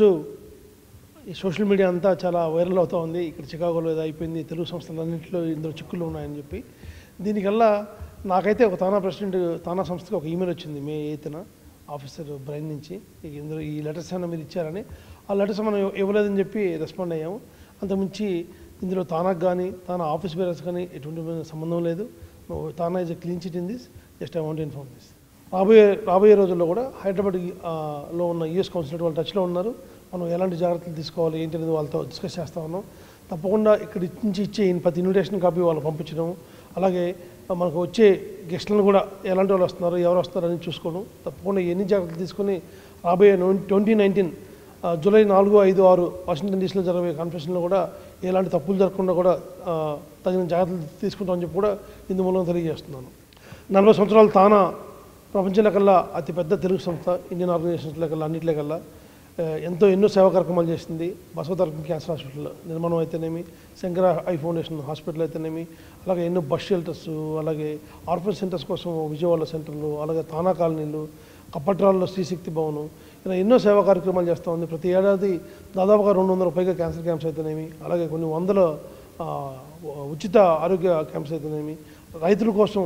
ఈరోజు ఈ social media అంతా చాలా వైరల్ అవుతూ ఉంది. ఇక్కడ చికాగోలో ఏదో అయిపోయింది, తెలుగు సంస్థలన్నింటిలో ఇందులో చిక్కులు ఉన్నాయని చెప్పి. దీనికల్లా నాకైతే ఒక తానా ప్రెసిడెంట్ తానా సంస్థకి ఒక ఈమెయిల్ వచ్చింది మే 8న ఆఫీసర్ బ్రైన్ నుంచి, ఇందులో ఈ లెటర్స్ ఏమైనా మీరు ఇచ్చారని. ఆ లెటర్స్ మనం ఇవ్వలేదని చెప్పి రెస్పాండ్ అయ్యాము. అంతకుమించి ఇందులో తానాకు కానీ తానా ఆఫీస్ బేరర్స్ కానీ ఎటువంటి సంబంధం లేదు. TANA is a clean chit in this. Just I want inform this. రాబోయే రోజుల్లో కూడా హైదరాబాద్లో ఉన్న యూఎస్ కౌన్సిలేట్ వాళ్ళు టచ్లో ఉన్నారు. మనం ఎలాంటి జాగ్రత్తలు తీసుకోవాలి ఏంటి అనేది వాళ్ళతో డిస్కస్ చేస్తూ ఉన్నాం. తప్పకుండా ఇక్కడి నుంచి ఇచ్చే ప్రతి ఇన్విటేషన్ కాపీ వాళ్ళు పంపించడం, అలాగే మనకు వచ్చే గెస్టులను కూడా ఎలాంటి వాళ్ళు వస్తున్నారు, ఎవరు వస్తారని చూసుకోవడం, తప్పకుండా ఎన్ని జాగ్రత్తలు తీసుకొని రాబోయే 2019 జూలై 4, 5, 6 వాషింగ్టన్ డీసీలో జరగే కాన్ఫరెన్స్లో కూడా ఎలాంటి తప్పులు జరగకుండా కూడా తగిన జాగ్రత్తలు తీసుకుంటామని చెప్పి కూడా ఇందు మూలంగా తెలియజేస్తున్నాను. 40 సంవత్సరాలు తానా ప్రపంచంలో కల్లా అతిపెద్ద తెలుగు సంస్థ, ఇండియన్ ఆర్గనైజేషన్స్లో కల్లా అన్నింటిలో కల్లా ఎన్నో సేవా కార్యక్రమాలు చేసింది. బసవతారకం క్యాన్సర్ హాస్పిటల్ నిర్మాణం అయితేనేమి, శంకర ఐ ఫౌండేషన్ హాస్పిటల్ అయితేనేమి, అలాగే ఎన్నో బస్ షెల్టర్స్, అలాగే ఆర్ఫన్ సెంటర్స్ కోసం విజయవాడ సెంటర్లు, అలాగే తానా కాలనీలు, కప్పట్రాల్లో శ్రీశక్తి భవనం, ఇలా ఎన్నో సేవా కార్యక్రమాలు చేస్తూ ఉంది. ప్రతి ఏడాది దాదాపుగా 200 పైగా క్యాన్సర్ క్యాంప్స్ అయితేనేమి, అలాగే కొన్ని వందల ఉచిత ఆరోగ్య క్యాంప్స్ అయితేనేమి, రైతుల కోసం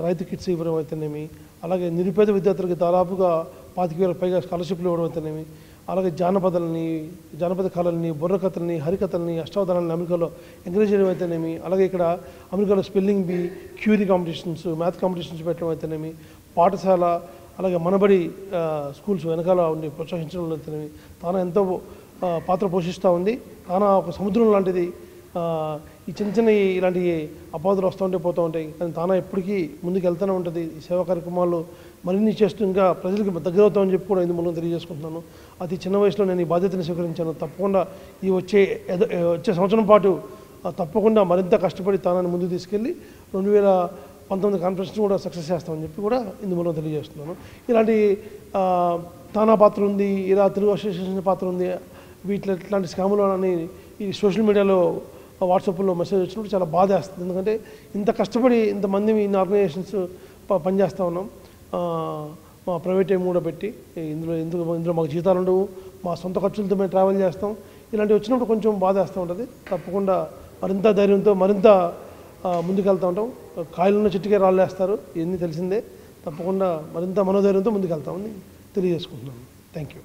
రైతు కిట్స్ ఇవ్వడం అయితేనేమి, అలాగే నిరుపేద విద్యార్థులకి దాదాపుగా 25,000 పైగా స్కాలర్షిప్లు ఇవ్వడం అయితేనేమి, అలాగే జానపద కళల్ని, బుర్రకథల్ని, హరికథల్ని, అష్టావధానాలని అమెరికాలో ఎంకరేజ్ చేయడం అయితేనేమి, అలాగే ఇక్కడ అమెరికాలో spelling be, Curie competitions, math competitions పెట్టడం అయితేనేమి, పాఠశాల, అలాగే మనబడి స్కూల్స్ వెనకాల ఉండి ప్రోత్సహించడం అయితేనేమి తానా ఎంతో పాత్ర పోషిస్తూ ఉంది. తానా ఒక సముద్రం లాంటిది. ఈ చిన్న ఇలాంటి అపాధులు వస్తూ ఉంటే పోతూ ఉంటాయి, కానీ తానా ఎప్పటికీ ముందుకు వెళ్తూనే ఉంటుంది. ఈ సేవా కార్యక్రమాలు మరిన్ని చేస్తూ ఇంకా ప్రజలకు దగ్గర అవుతామని చెప్పి కూడా ఇందు మూలంగా తెలియజేసుకుంటున్నాను. అతి చిన్న వయసులో నేను ఈ బాధ్యతను స్వీకరించాను. తప్పకుండా ఈ వచ్చే సంవత్సరం పాటు తప్పకుండా మరింత కష్టపడి తానాన్ని ముందుకు తీసుకెళ్ళి 2019 కాన్ఫరెన్స్ కూడా సక్సెస్ చేస్తామని చెప్పి కూడా ఇందు మూలంగా తెలియజేస్తున్నాను. ఇలాంటి తానా పాత్ర ఉంది, ఇలా తెలుగు అసోసియేషన్ పాత్ర ఉంది, ఇట్లాంటి స్కాములు అని ఈ సోషల్ మీడియాలో వాట్సాప్లో మెసేజ్ వచ్చినప్పుడు చాలా బాధ వేస్తుంది. ఎందుకంటే ఇంత కష్టపడి ఇంతమంది ఇన్ని ఆర్గనైజేషన్స్ పనిచేస్తూ ఉన్నాం. మా ప్రైవేట్ టైం కూడా పెట్టి ఇందులో మాకు జీతాలు ఉండవు, మా సొంత ఖర్చులతో మేము ట్రావెల్ చేస్తాం. ఇలాంటివి వచ్చినప్పుడు కొంచెం బాధ వేస్తూ ఉంటుంది. తప్పకుండా మరింత ధైర్యంతో మరింత ముందుకెళ్తూ ఉంటాం. కాయలున్న చెట్టుకే రాళ్ళు వేస్తారు, ఇవన్నీ తెలిసిందే. తప్పకుండా మరింత మనోధైర్యంతో ముందుకెళ్తామని తెలియజేసుకుంటున్నాను. Thank you.